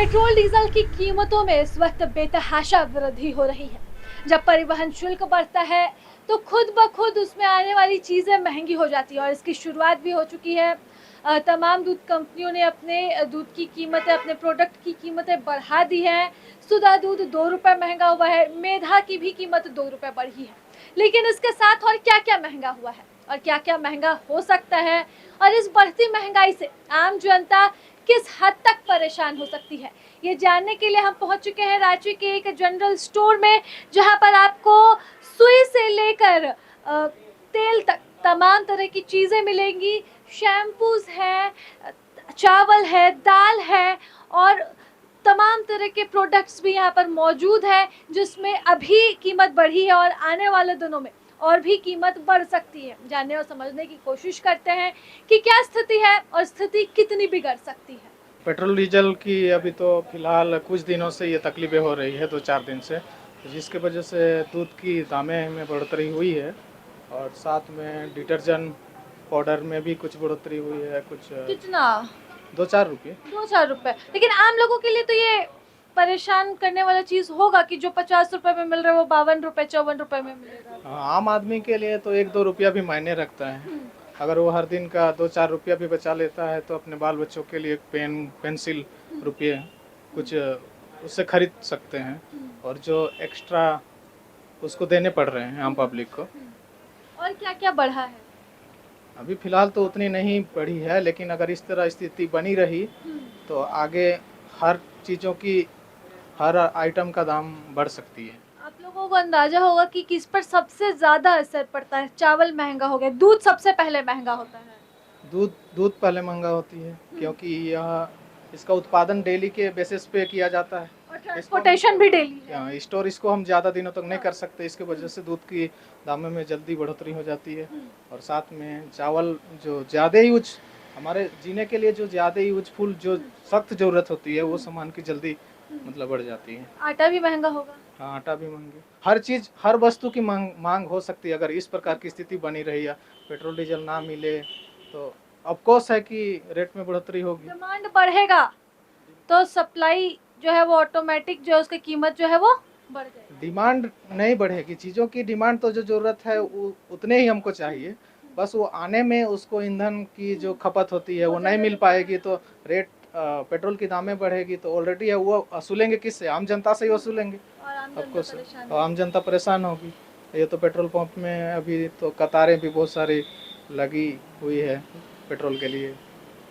Petrol diesel की कीमतों में इस वक्त बेतहाशा वृद्धि हो रही है। जब परिवहन शुल्क बढ़ता है तो खुद ब खुद उसमें आने वाली चीज़ें महंगी हो जाती है और इसकी शुरुआत भी हो चुकी है। तमाम दूध कंपनियों ने अपने दूध की कीमतें, अपने प्रोडक्ट की कीमतें बढ़ा दी हैं। सुधा दूध 2 रुपये महंगा हुआ है, मेधा की भी कीमत 2 रुपये बढ़ी है। लेकिन इसके साथ और क्या क्या महंगा हुआ है और क्या क्या महंगा हो सकता है, और इस बढ़ती महंगाई से आम जनता किस हद तक परेशान हो सकती है, ये जानने के लिए हम पहुंच चुके हैं रांची के एक जनरल स्टोर में, जहां पर आपको सुई से लेकर तेल तक तमाम तरह की चीज़ें मिलेंगी। शैम्पूज है, चावल है, दाल है और तमाम तरह के प्रोडक्ट्स भी यहाँ पर मौजूद है, जिसमें अभी कीमत बढ़ी है और आने वाले दिनों में और भी कीमत बढ़ सकती है। जानने और समझने की कोशिश करते हैं कि क्या स्थिति है और स्थिति कितनी बिगड़ सकती है। पेट्रोल डीजल की अभी तो फिलहाल कुछ दिनों से ये तकलीफें हो रही है, 2-4 दिन से, जिसके वजह से दूध की दामें में बढ़ोतरी हुई है और साथ में डिटर्जेंट पाउडर में भी कुछ बढ़ोतरी हुई है। कुछ कितना? 2-4 रुपये। 2-4 रुपए। लेकिन आम लोगों के लिए तो ये परेशान करने वाला चीज़ होगा कि जो 50 रुपए में मिल रहा है वो 52 रुपए 54 रुपए में मिलेगा। आम आदमी के लिए तो 1-2 रुपया भी मायने रखता है। अगर वो हर दिन का 2-4 रुपया भी बचा लेता है तो अपने बाल बच्चों के लिए पेन, पेंसिल, रुपये कुछ उससे खरीद सकते हैं, और जो एक्स्ट्रा उसको देने पड़ रहे हैं आम पब्लिक को। और क्या क्या बढ़ा है? अभी फ़िलहाल तो उतनी नहीं बढ़ी है, लेकिन अगर इस तरह स्थिति बनी रही तो आगे हर चीज़ों की, हर आइटम का दाम बढ़ सकती है। आप लोगों को अंदाजा होगा कि किस पर सबसे ज़्यादा असर पड़ता है। चावल महंगा हो गया, दूध सबसे पहले महंगा होता है। दूध पहले महंगा होती है, क्योंकि यह इसका उत्पादन डेली के बेसिस पे किया जाता है और ट्रांसपोर्टेशन भी डेली है। स्टोर इसको हम ज़्यादा दिनों तक नहीं कर सकते, इसके वजह से दूध की दामों में जल्दी बढ़ोतरी हो जाती है। और साथ में चावल जो ज़्यादा यूज, हमारे जीने के लिए जो ज़्यादा यूजफुल, जो सख्त ज़रूरत होती है, वो सामान की जल्दी मतलब बढ़ जाती है। आटा भी महंगा होगा। हाँ, आटा भी महंगी, हर चीज़, हर वस्तु की मांग हो सकती है अगर इस प्रकार की स्थिति बनी रही है। पेट्रोल डीजल ना मिले तो ऑफकोर्स है कि रेट में बढ़ोतरी होगी। डिमांड बढ़ेगा तो सप्लाई जो है वो ऑटोमेटिक, जो है उसकी कीमत जो है वो बढ़ जाएगी। डिमांड नहीं बढ़ेगी, चीज़ों की डिमांड तो जो ज़रूरत है उतने ही हमको चाहिए, बस वो आने में उसको ईंधन की जो खपत होती है वो नहीं मिल पाएगी तो रेट पेट्रोल की दामें बढ़ेगी। तो ऑलरेडी है वो वसूलेंगे किससे? आम जनता से ही वसूलेंगे। और आम जनता ऑफकोर्स परेशान तो आम जनता परेशान होगी। ये तो पेट्रोल पंप में अभी तो कतारें भी बहुत सारी लगी हुई है पेट्रोल के लिए,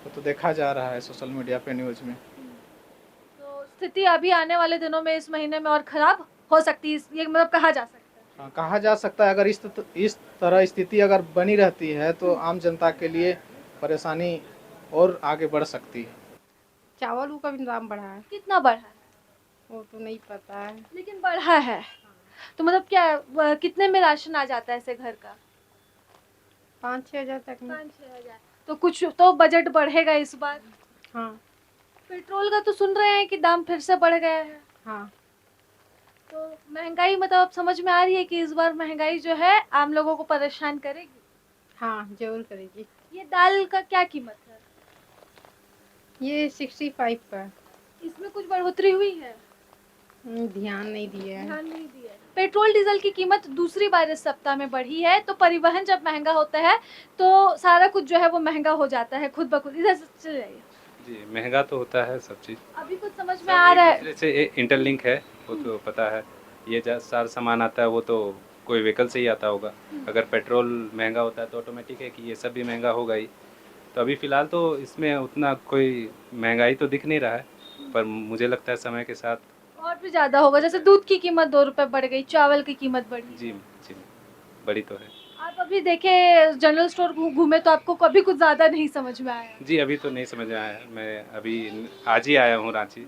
तो देखा जा रहा है सोशल मीडिया पे, न्यूज़ में। तो स्थिति अभी आने वाले दिनों में, इस महीने में और खराब हो सकती है, ये मतलब कहा जा सकता है। हाँ, कहा जा सकता है। अगर इस तरह स्थिति अगर बनी रहती है तो आम जनता के लिए परेशानी और आगे बढ़ सकती है। चावल का भी दाम बढ़ा है। कितना बढ़ा है? वो तो नहीं पता है। लेकिन बढ़ा है। तो मतलब क्या कितने में राशन आ जाता है ऐसे घर का? 5-6 हज़ार तक में। 5-6 हजार। तो कुछ तो बजट बढ़ेगा इस बार। हाँ पेट्रोल का तो सुन रहे हैं कि दाम फिर से बढ़ गया है। हाँ। तो महंगाई मतलब अब समझ में आ रही है कि इस बार महंगाई जो है आम लोगों को परेशान करेगी। हाँ जरूर करेगी। ये दाल का क्या कीमत है? ये 65 का। इसमें कुछ बढ़ोतरी हुई है? ध्यान नहीं दिया है। ध्यान नहीं दिया। पेट्रोल डीजल की कीमत दूसरी बार इस सप्ताह में बढ़ी है। तो परिवहन जब महंगा होता है तो सारा कुछ जो है वो महंगा हो जाता है खुद ब खुद। इधर से चले जाइए। जी, महंगा तो होता है सब चीज़। अभी कुछ समझ में आ रहा है? दूसरे से इंटरलिंक है, वो तो पता है। ये सारा सामान आता है वो तो कोई व्हीकल से ही आता होगा। अगर पेट्रोल महंगा होता है तो ऑटोमेटिक है कि ये सब भी महंगा होगा ही। तो अभी फ़िलहाल तो इसमें उतना कोई महंगाई तो दिख नहीं रहा है, पर मुझे लगता है समय के साथ और भी ज्यादा होगा। जैसे दूध की कीमत 2 रुपए बढ़ गई, चावल की कीमत बढ़ी। जी जी बड़ी तो है। आप अभी देखे जनरल स्टोर घूमे तो आपको कभी कुछ ज्यादा नहीं समझ में आया? जी, अभी तो नहीं समझ में आया। मैं अभी आज ही आया हूँ रांची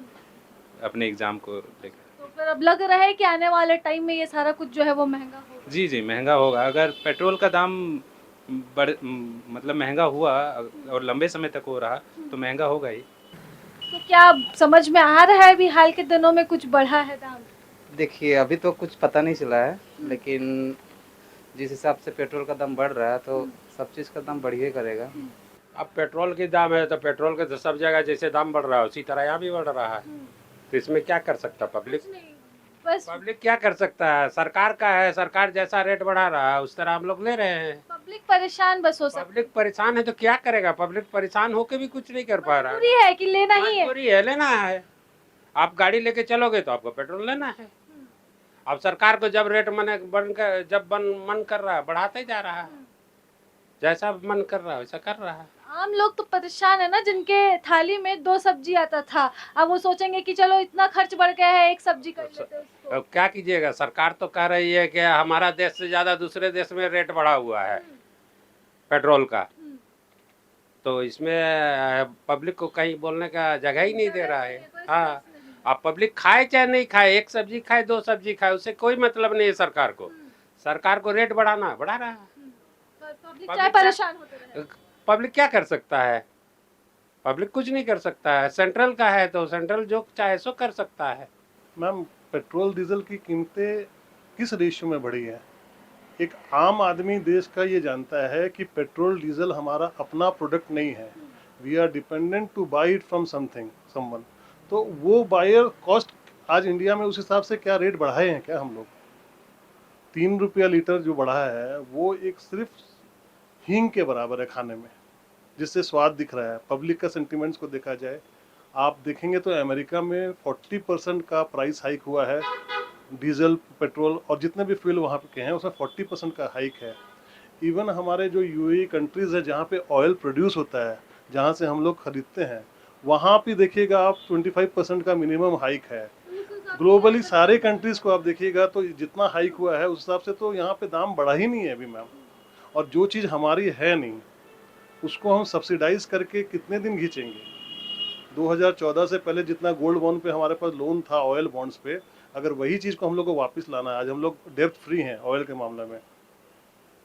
अपने एग्ज़ाम को लेकर। तो फिर अब लग रहा है कि आने वाले टाइम में ये सारा कुछ जो है वो महंगा होगा। जी जी महंगा होगा। अगर पेट्रोल का दाम मतलब महंगा हुआ और लंबे समय तक हो रहा तो महंगा होगा ही। तो क्या समझ में आ रहा है अभी हाल के दिनों में कुछ बढ़ा है दाम? देखिए अभी तो कुछ पता नहीं चला है, लेकिन जिस हिसाब से पेट्रोल का दाम बढ़ रहा है तो सब चीज़ का दाम बढ़िए करेगा। अब पेट्रोल की दाम है तो पेट्रोल के तो सब जगह जैसे दाम बढ़ रहा है उसी तरह यहाँ भी बढ़ रहा है। तो इसमें क्या कर सकता पब्लिक? कुछ नहीं, बस पब्लिक क्या कर सकता है? सरकार का है, सरकार जैसा रेट बढ़ा रहा है उस तरह हम लोग ले रहे हैं। पब्लिक परेशान बस हो सकती पब्लिक परेशान है तो क्या करेगा? पब्लिक परेशान होके भी कुछ नहीं कर पा रहा है। मजबूरी है कि लेना ही है। मजबूरी है, लेना है। आप गाड़ी लेके चलोगे तो आपको पेट्रोल लेना है। अब सरकार को जब रेट मन कर रहा है बढ़ाते ही जा रहा है, जैसा मन कर रहा है वैसा कर रहा है। आम लोग तो परेशान है ना, जिनके थाली में 2 सब्जी आता था, अब वो सोचेंगे कि चलो इतना खर्च बढ़ गया है, एक सब्जी कर लेते हैं उसको। अब क्या कीजिएगा? सरकार तो कह रही है कि हमारा देश से ज्यादा दूसरे देश में रेट बढ़ा हुआ है पेट्रोल का, तो इसमें पब्लिक को कहीं बोलने का जगह ही नहीं दे रहा है। हाँ, अब पब्लिक खाए चाहे नहीं खाए, एक सब्जी खाए 2 सब्जी खाए, उससे कोई मतलब नहीं है सरकार को। सरकार को रेट बढ़ाना बढ़ा रहा है। पब्लिक चाहे परेशान होते रहे। पब्लिक क्या कर सकता है? पब्लिक कुछ नहीं कर सकता है। सेंट्रल का है तो सेंट्रल जो चाहे सो कर सकता है। मैम, पेट्रोल डीजल की कीमतें किस रेशियो में बढ़ी है? एक आम आदमी देश का ये जानता है कि पेट्रोल डीजल हमारा अपना प्रोडक्ट नहीं है। We are dependent to buy it from someone. तो वो बायर कॉस्ट आज इंडिया में उस हिसाब से क्या रेट बढ़ाए हैं क्या हम लोग? 3 रुपया लीटर जो बढ़ा है वो एक सिर्फ हींग के बराबर है खाने में, जिससे स्वाद दिख रहा है। पब्लिक का सेंटिमेंट्स को देखा जाए, आप देखेंगे तो अमेरिका में 40% का प्राइस हाइक हुआ है डीजल, पेट्रोल और जितने भी फ्यूल वहाँ के हैं उसमें 40% का हाइक है। इवन हमारे जो यूएई कंट्रीज़ है जहाँ पे ऑयल प्रोड्यूस होता है, जहाँ से हम लोग खरीदते हैं, वहाँ भी देखिएगा आप 25% का मिनिमम हाइक है। ग्लोबली सारे कंट्रीज़ को आप देखिएगा तो जितना हाइक हुआ है उस हिसाब से तो यहाँ पे दाम बढ़ा ही नहीं है अभी मैम। और जो चीज़ हमारी है नहीं उसको हम सब्सिडाइज करके कितने दिन खींचेंगे? 2014 से पहले जितना गोल्ड बॉन्ड पे हमारे पास लोन था, ऑयल बॉन्ड्स पे, अगर वही चीज़ को हम लोग को वापस लाना है, आज हम लोग डेब्ट फ्री हैं ऑयल के मामले में,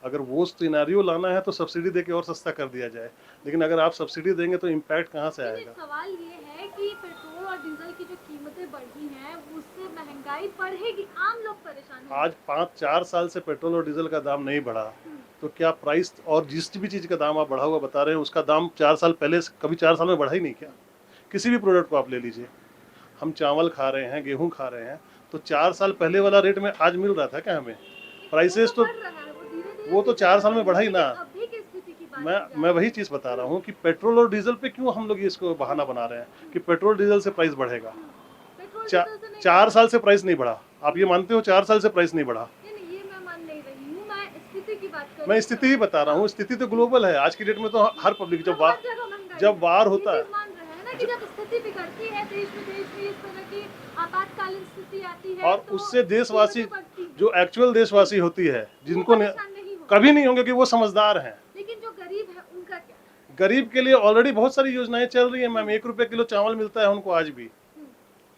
अगर वो सिनेरियो लाना है तो सब्सिडी देके और सस्ता कर दिया जाए। लेकिन अगर आप सब्सिडी देंगे तो इम्पैक्ट कहाँ से आएगा? सवाल ये है कि पेट्रोल और डीजल की जो कीमतें बढ़ी हैं उससे महंगाई बढ़ेगी, आम लोग परेशान होंगे। आज 5-4 साल से पेट्रोल और डीजल का दाम नहीं बढ़ा, तो क्या प्राइस और जिस भी चीज़ का दाम आप बढ़ा हुआ बता रहे हैं उसका दाम 4 साल पहले कभी 4 साल में बढ़ा ही नहीं क्या? किसी भी प्रोडक्ट को आप ले लीजिए, हम चावल खा रहे हैं, गेहूं खा रहे हैं, तो 4 साल पहले वाला रेट में आज मिल रहा था क्या हमें? प्राइसेस तो वो तो 4 साल में बढ़ा ही ना। मैं वही चीज़ बता रहा हूँ कि पेट्रोल और डीजल पे क्यों हम लोग ये इसको बहाना बना रहे हैं कि पेट्रोल डीजल से प्राइस बढ़ेगा। 4 साल से प्राइस नहीं बढ़ा, आप ये मानते हो? 4 साल से प्राइस नहीं बढ़ा। मैं स्थिति ही बता रहा हूँ, स्थिति तो ग्लोबल है आज की डेट में। तो हर पब्लिक जब वार होता है, जब स्थिति बिगड़ती है देश में इस तरह की आपातकालीन स्थिति आती है और तो उससे देशवासी जो एक्चुअल देशवासी होती है जिनको कभी नहीं होंगे कि वो समझदार हैं। लेकिन जो गरीब है उनका क्या? गरीब के लिए ऑलरेडी बहुत सारी योजनाएं चल रही है मैम। 1 रुपये किलो चावल मिलता है उनको आज भी,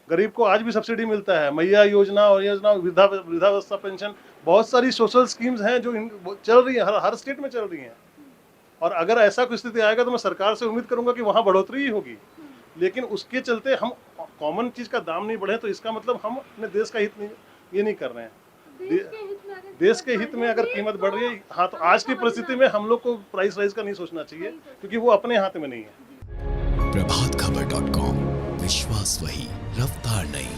गरीब को आज भी सब्सिडी मिलता है। मैया योजना और योजना, वृद्धावस्था पेंशन, बहुत सारी सोशल स्कीम्स हैं जो चल रही है, हर स्टेट में चल रही हैं। और अगर ऐसा कोई स्थिति आएगा तो मैं सरकार से उम्मीद करूंगा कि वहाँ बढ़ोतरी ही होगी। लेकिन उसके चलते हम कॉमन चीज़ का दाम नहीं बढ़े तो इसका मतलब हम अपने देश का हित नहीं, ये नहीं कर रहे हैं। देश के हित में अगर कीमत बढ़ रही है, हाँ, तो आज की परिस्थिति में हम लोग को प्राइस राइज का नहीं सोचना चाहिए क्योंकि वो अपने हाथ में नहीं है। प्रभातखबर.com, विश्वास वही, रफ्तार नहीं।